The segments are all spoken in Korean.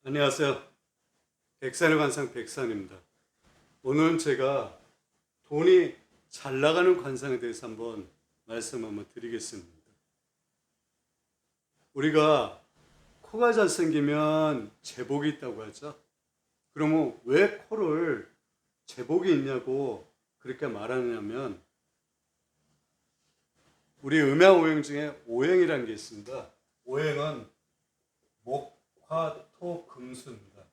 안녕하세요. 백산의 관상 백산입니다. 오늘은 제가 돈이 잘 나가는 관상에 대해서 한번 드리겠습니다. 우리가 코가 잘생기면 재복이 있다고 하죠. 그러면 왜 코를 재복이 있냐고 그렇게 말하느냐면 우리 음양오행 중에 오행이라는 게 있습니다. 오행은 목, 화, 토, 금수입니다.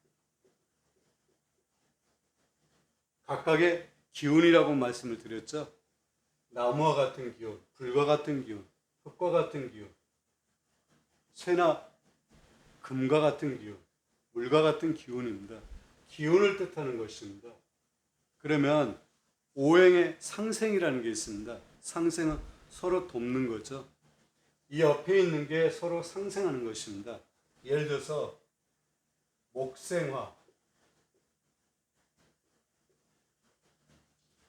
각각의 기운이라고 말씀을 드렸죠. 나무와 같은 기운, 불과 같은 기운, 흙과 같은 기운, 쇠나 금과 같은 기운, 물과 같은 기운입니다. 기운을 뜻하는 것입니다. 그러면 오행의 상생이라는 게 있습니다. 상생은 서로 돕는 거죠. 이 옆에 있는 게 서로 상생하는 것입니다. 예를 들어서 목생화,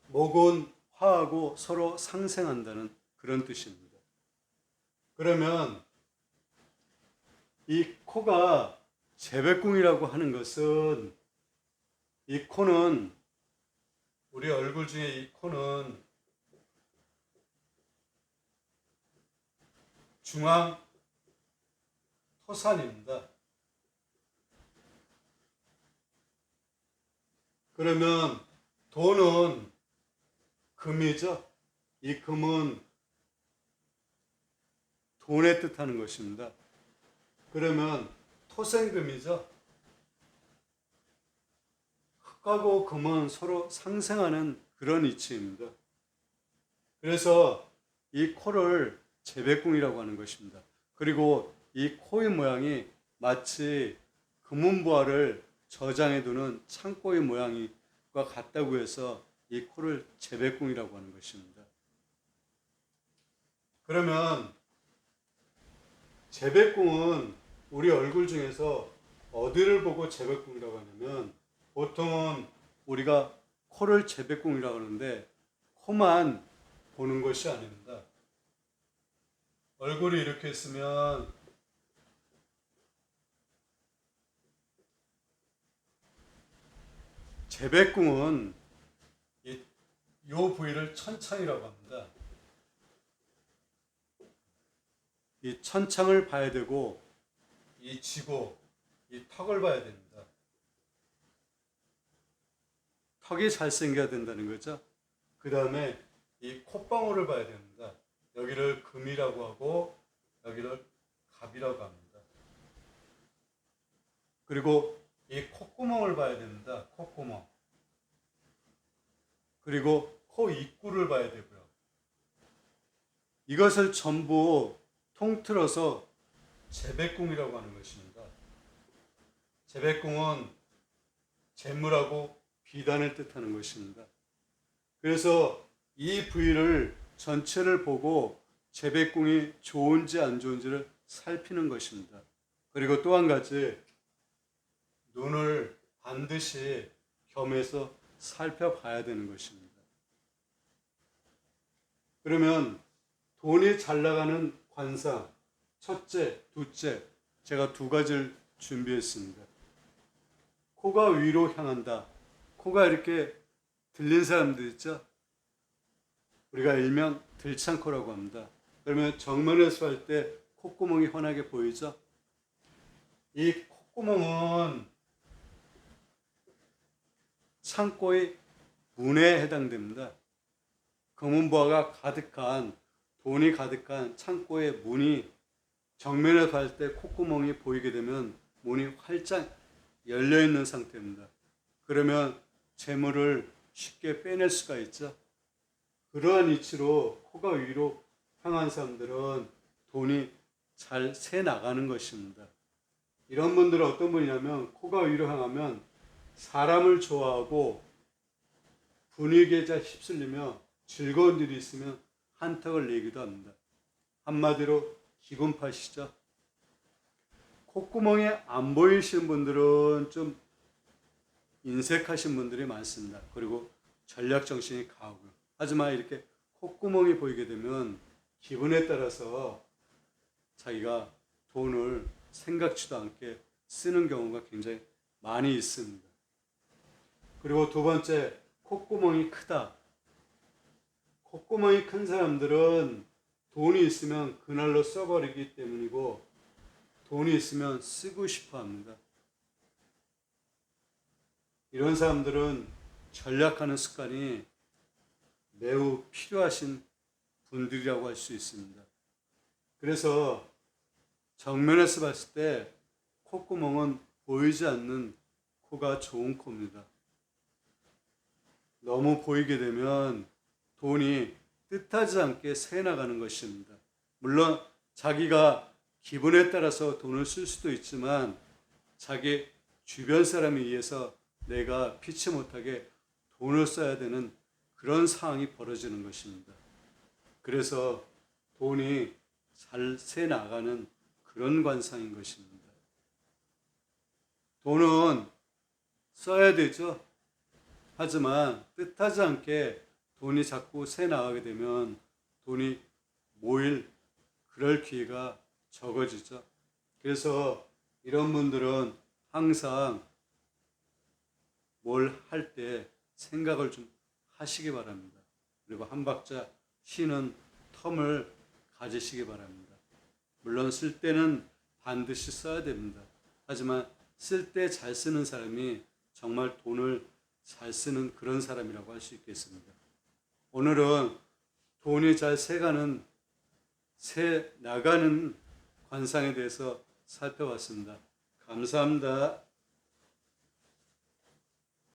목은 화하고 서로 상생한다는 그런 뜻입니다. 그러면 이 코가 재백궁이라고 하는 것은 이 코는 우리 얼굴 중에 이 코는 중앙 토산입니다. 그러면 돈은 금이죠. 이 금은 돈에 뜻하는 것입니다. 그러면 토생금이죠. 흙하고 금은 서로 상생하는 그런 이치입니다. 그래서 이 코를 재백궁이라고 하는 것입니다. 그리고 이 코의 모양이 마치 금은보화를 저장해 두는 창고의 모양과 같다고 해서 이 코를 재백궁이라고 하는 것입니다. 그러면 재백궁은 우리 얼굴 중에서 어디를 보고 재백궁이라고 하냐면 보통은 우리가 코를 재백궁이라고 하는데 코만 보는 것이 아닙니다. 얼굴이 이렇게 있으면 재백궁은 이 부위를 천창이라고 합니다. 이 천창을 봐야 되고 이 지고 이 턱을 봐야 됩니다. 턱이 잘생겨야 된다는 거죠. 그 다음에 이 콧방울을 봐야 됩니다. 여기를 금이라고 하고 여기를 갑이라고 합니다. 그리고 이 콧구멍을 봐야 됩니다. 콧구멍. 그리고 코 입구를 봐야 되고요. 이것을 전부 통틀어서 재백궁이라고 하는 것입니다. 재백궁은 재물하고 비단을 뜻하는 것입니다. 그래서 이 부위를 전체를 보고 재백궁이 좋은지 안 좋은지를 살피는 것입니다. 그리고 또 한 가지 눈을 반드시 겸해서 살펴봐야 되는 것입니다. 그러면 돈이 잘 나가는 관상 첫째, 둘째 제가 두 가지를 준비했습니다. 코가 위로 향한다. 코가 이렇게 들린 사람들 있죠? 우리가 일명 들창코라고 합니다. 그러면 정면에서 할 때 콧구멍이 환하게 보이죠? 이 콧구멍은 창고의 문에 해당됩니다. 금은보화가 가득한 돈이 가득한 창고의 문이 정면에 갈 때 콧구멍이 보이게 되면 문이 활짝 열려 있는 상태입니다. 그러면 재물을 쉽게 빼낼 수가 있죠. 그러한 이치로 코가 위로 향한 사람들은 돈이 잘 새 나가는 것입니다. 이런 분들은 어떤 분이냐면 코가 위로 향하면 사람을 좋아하고 분위기에 잘 휩쓸리며 즐거운 일이 있으면 한턱을 내기도 합니다. 한마디로 기분파시죠. 콧구멍이 안 보이시는 분들은 좀 인색하신 분들이 많습니다. 그리고 전략정신이 강하고요. 하지만 이렇게 콧구멍이 보이게 되면 기분에 따라서 자기가 돈을 생각지도 않게 쓰는 경우가 굉장히 많이 있습니다. 그리고 두 번째, 콧구멍이 크다. 콧구멍이 큰 사람들은 돈이 있으면 그날로 써버리기 때문이고, 돈이 있으면 쓰고 싶어 합니다. 이런 사람들은 전략하는 습관이 매우 필요하신 분들이라고 할 수 있습니다. 그래서 정면에서 봤을 때 콧구멍은 보이지 않는 코가 좋은 코입니다. 너무 보이게 되면 돈이 뜻하지 않게 새 나가는 것입니다. 물론 자기가 기분에 따라서 돈을 쓸 수도 있지만 자기 주변 사람에 의해서 내가 피치 못하게 돈을 써야 되는 그런 상황이 벌어지는 것입니다. 그래서 돈이 잘 새 나가는 그런 관상인 것입니다. 돈은 써야 되죠. 하지만 뜻하지 않게 돈이 자꾸 새 나가게 되면 돈이 모일 그럴 기회가 적어지죠. 그래서 이런 분들은 항상 뭘 할 때 생각을 좀 하시기 바랍니다. 그리고 한 박자 쉬는 텀을 가지시기 바랍니다. 물론 쓸 때는 반드시 써야 됩니다. 하지만 쓸 때 잘 쓰는 사람이 정말 돈을 잘 쓰는 그런 사람이라고 할 수 있겠습니다. 오늘은 돈이 잘 새 나가는 관상에 대해서 살펴봤습니다. 감사합니다.